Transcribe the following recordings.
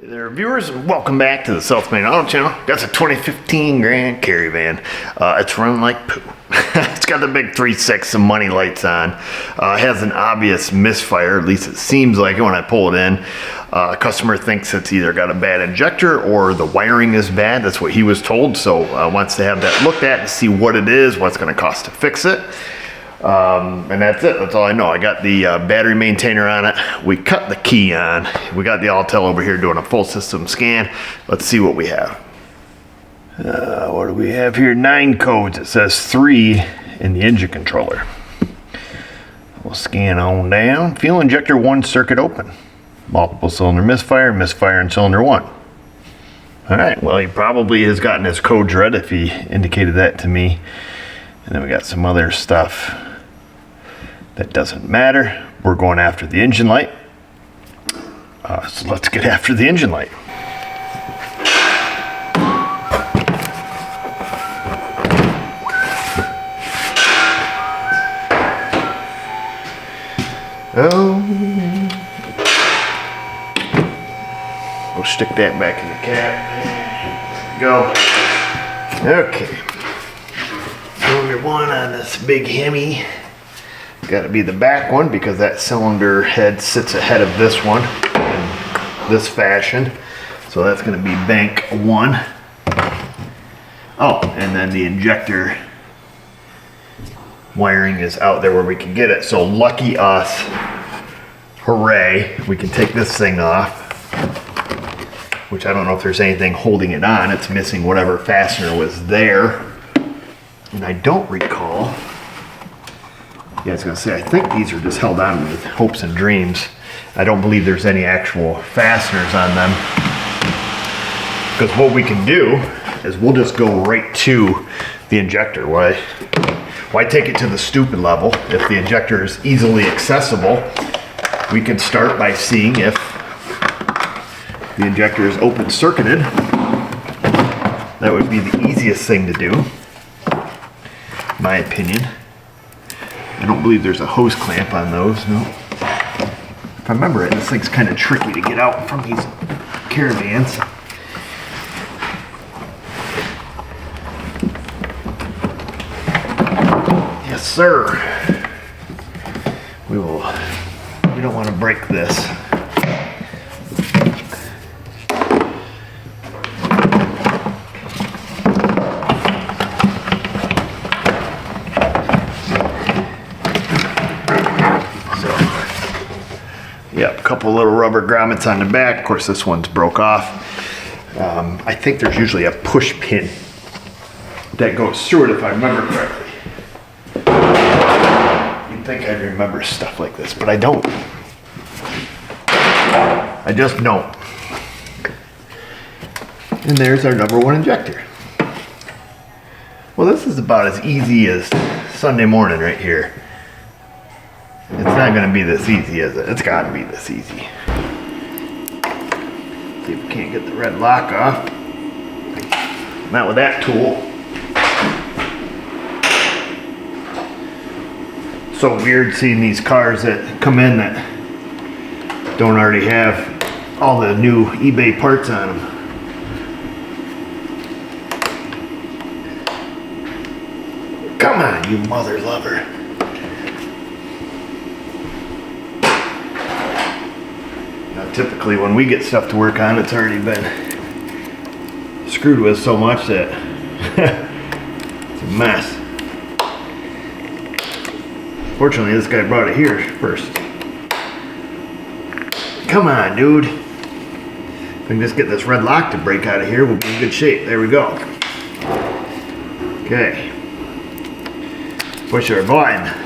Hey there, viewers, and welcome back to the South Main Auto Channel. That's a 2015 Grand Caravan. It's running like poo. It's got the big 3.6 and money lights on. It has an obvious misfire, at least it seems like it when I pull it in. Customer thinks it's either got a bad injector or the wiring is bad. That's what he was told, so wants to have that looked at and see what it is, what's going to cost to fix it. And that's it. That's all I know. I got the battery maintainer on it. We cut the key on. We got the Altel over here doing a full system scan. Let's see what we have. What do we have here? 9 codes. It says 3 in the engine controller. We'll scan on down. Fuel injector 1 circuit open. Multiple cylinder misfire, misfire in cylinder 1. All right. Well, he probably has gotten his codes read if he indicated that to me. And then we got some other stuff that doesn't matter. We're going after the engine light. So let's get after the engine light. Oh, we'll stick that back in the cap. There we go. Okay. Cylinder 1 on this big Hemi. Got to be the back one because that cylinder head sits ahead of this one in this fashion. So that's going to be bank 1. Oh, and then the injector wiring is out there where we can get it. So lucky us. Hooray. We can take this thing off. Which I don't know if there's anything holding it on. It's missing whatever fastener was there. And I don't recall. Yeah, I was going to say, I think these are just held on with hopes and dreams. I don't believe there's any actual fasteners on them. Because what we can do is we'll just go right to the injector. Why take it to the stupid level? If the injector is easily accessible, we can start by seeing if the injector is open circuited. That would be the easiest thing to do, in my opinion. I don't believe there's a hose clamp on those, no. If I remember it, this thing's kind of tricky to get out from these Caravans. Yes, sir. We don't want to break this. Yep, a couple little rubber grommets on the back. Of course, this one's broke off. I think there's usually a push pin that goes through it, if I remember correctly. You'd think I'd remember stuff like this, but I don't. I just don't. And there's our number 1 injector. Well, this is about as easy as Sunday morning right here. It's not going to be this easy, is it? It's got to be this easy. See if we can't get the red lock off. Not with that tool. So weird seeing these cars that come in that don't already have all the new eBay parts on them. Come on, you mother lover. Now, typically when we get stuff to work on, it's already been screwed with so much that it's a mess. Fortunately, this guy brought it here first. Come on, dude. If we can just get this red lock to break out of here, we'll be in good shape. There we go. Okay. Push our button.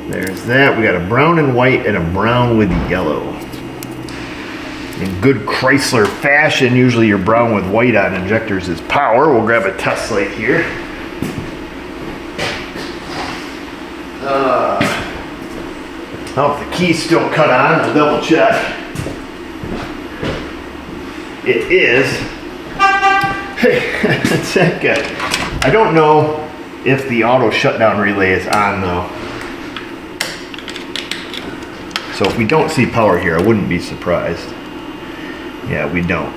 There's that. We got a brown and white and a brown with yellow. In good Chrysler fashion, usually your brown with white on injectors is power. We'll grab a test light here. Now if the key's still cut on, we'll double check. It is. Hey, that's that guy. I don't know if the auto shutdown relay is on though. So if we don't see power here, I wouldn't be surprised. Yeah, we don't.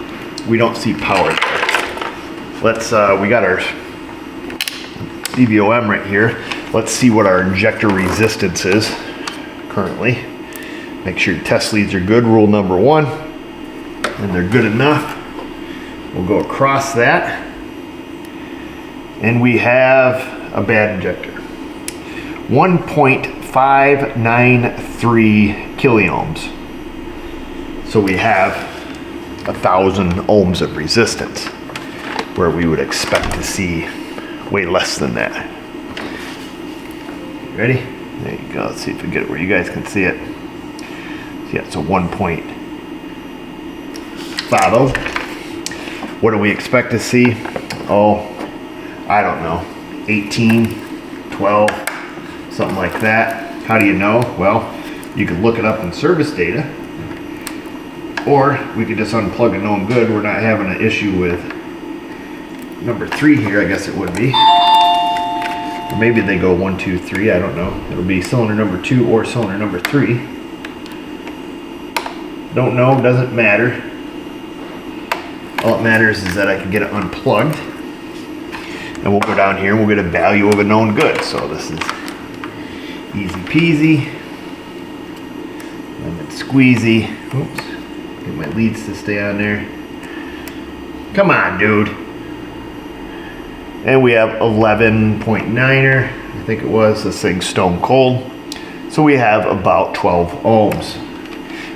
We don't see power there. Let's, we got our CVOM right here. Let's see what our injector resistance is currently. Make sure your test leads are good, rule number 1. And they're good enough. We'll go across that. And we have a bad injector. 1.593 kiloohms. So we have 1,000 ohms of resistance, where we would expect to see way less than that. You ready? There you go. Let's see if we get it where you guys can see it. So yeah, it's a 1.50. What do we expect to see? Oh, I don't know. 18, 12, something like that. How do you know? Well, you can look it up in service data, or we could just unplug a known good. We're not having an issue with number 3 here, I guess it would be. Or maybe they go 1, 2, 3, I don't know. It'll be cylinder number 2 or cylinder number 3. Don't know, doesn't matter. All that matters is that I can get it unplugged. And we'll go down here and we'll get a value of a known good. So this is easy peasy. Lemon squeezy. Oops. Get my leads to stay on there. Come on, dude. And we have 11.9er. I think it was. This thing's stone cold. So we have about 12 ohms,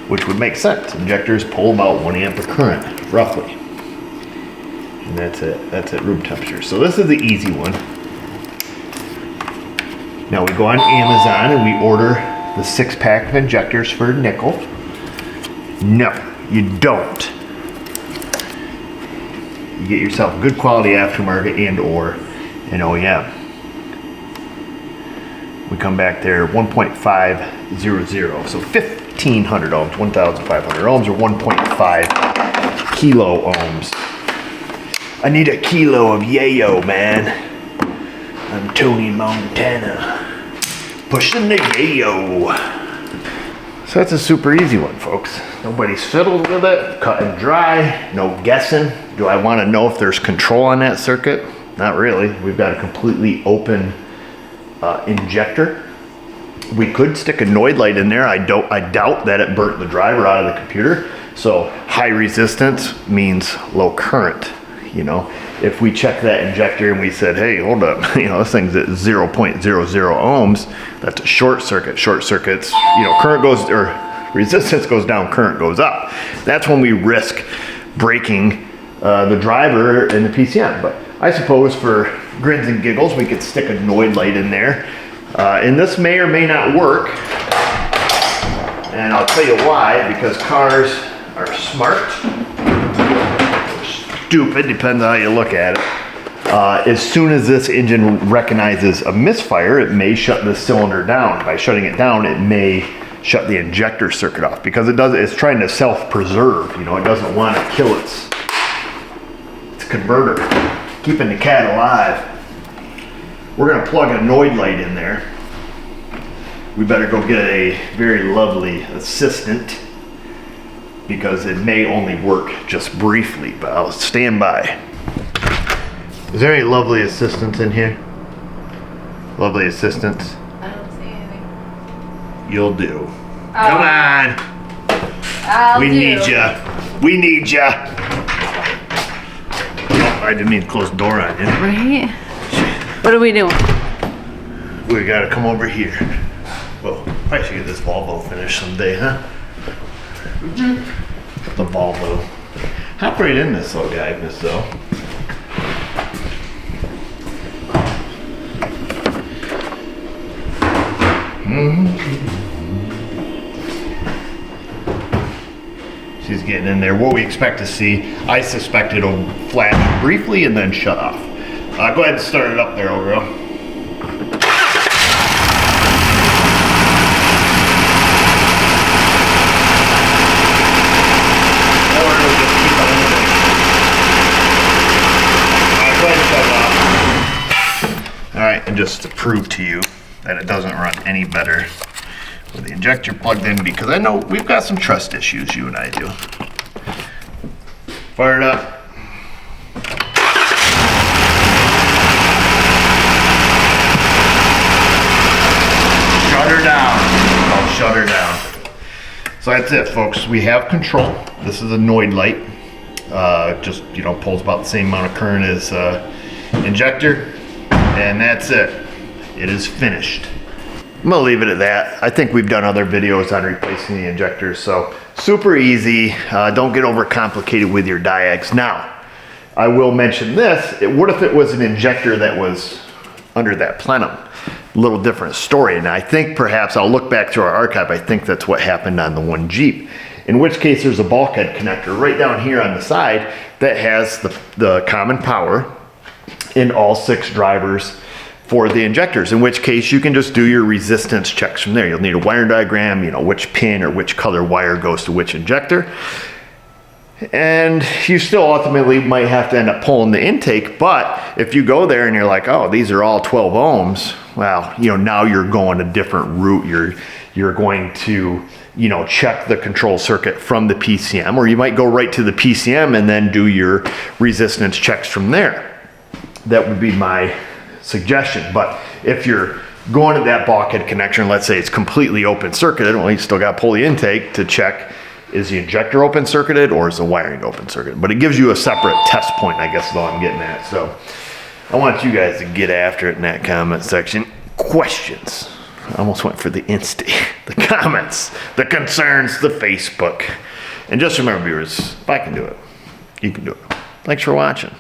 which would make sense. Injectors pull about 1 amp of current, roughly. And that's it. That's at room temperature. So this is the easy one. Now we go on Amazon and we order the 6-pack of injectors for nickel. No, you don't. You get yourself good quality aftermarket and or an OEM. We come back there 1.500, so 1,500 ohms, 1,500 ohms, or 1.5 kilo ohms. I need a kilo of yayo, man. I'm Tony Montana, pushing the yayo. So that's a super easy one, folks. Nobody's fiddled with it, cut and dry, no guessing. Do I want to know if there's control on that circuit? Not really. We've got a completely open injector. We could stick a noid light in there. I doubt that it burnt the driver out of the computer. So high resistance means low current. You know, if we check that injector and we said, hey, hold up, you know, this thing's at 0.00 ohms, that's a short circuit. Short circuits, you know, current goes, or resistance goes down, current goes up. That's when we risk breaking the driver and the PCM. But I suppose for grins and giggles, we could stick a noid light in there. And this may or may not work. And I'll tell you why, because cars are smart. Stupid, depends on how you look at it. As soon as this engine recognizes a misfire, it may shut the cylinder down. By shutting it down, it may shut the injector circuit off, because it's trying to self-preserve. You know, it doesn't want to kill its converter, keeping the cat alive. We're going to plug a noid light in there. We better go get a very lovely assistant, because it may only work just briefly, but I'll stand by. Is there any lovely assistants in here? Lovely assistants? I don't see anything. You'll do. Come on! We need ya. We need ya. Oh, I didn't mean to close the door on you. Right? What are we doing? We gotta come over here. Well, probably should get this Volvo finished someday, huh? Mm-hmm. The Volvo. Hop right in this little guy, Miss O. She's getting in there. What we expect to see, I suspect it'll flash briefly and then shut off. Go ahead and start it up there, old girl. Alright, and just to prove to you that it doesn't run any better with the injector plugged in, because I know we've got some trust issues, you and I do. Fire it up. Shut her down. I'll shut her down. So that's it, folks. We have control. This is a noid light. Just, you know, pulls about the same amount of current as injector. And that's it. It is finished. I'm gonna leave it at that. I think we've done other videos on replacing the injectors, so super easy. Don't get overcomplicated with your diags. Now, I will mention this. What if it was an injector that was under that plenum? A little different story. And I think perhaps I'll look back through our archive. I think that's what happened on the one Jeep. In which case there's a bulkhead connector right down here on the side that has the common power in all 6 drivers for the injectors, in which case you can just do your resistance checks from there. You'll need a wire diagram, you know, which pin or which color wire goes to which injector. And you still ultimately might have to end up pulling the intake, but if you go there and you're like, oh, these are all 12 ohms, well, you know, now you're going a different route. You're going to, you know, check the control circuit from the PCM, or you might go right to the PCM and then do your resistance checks from there. That would be my suggestion. But if you're going to that bulkhead connection, let's say it's completely open circuited, well, you still got to pull the intake to check, is the injector open circuited or is the wiring open circuited? But it gives you a separate test point, I guess is all I'm getting at. So I want you guys to get after it in that comment section. Questions. I almost went for the Insta, the comments, the concerns, the Facebook. And just remember, viewers, if I can do it, you can do it. Thanks for watching.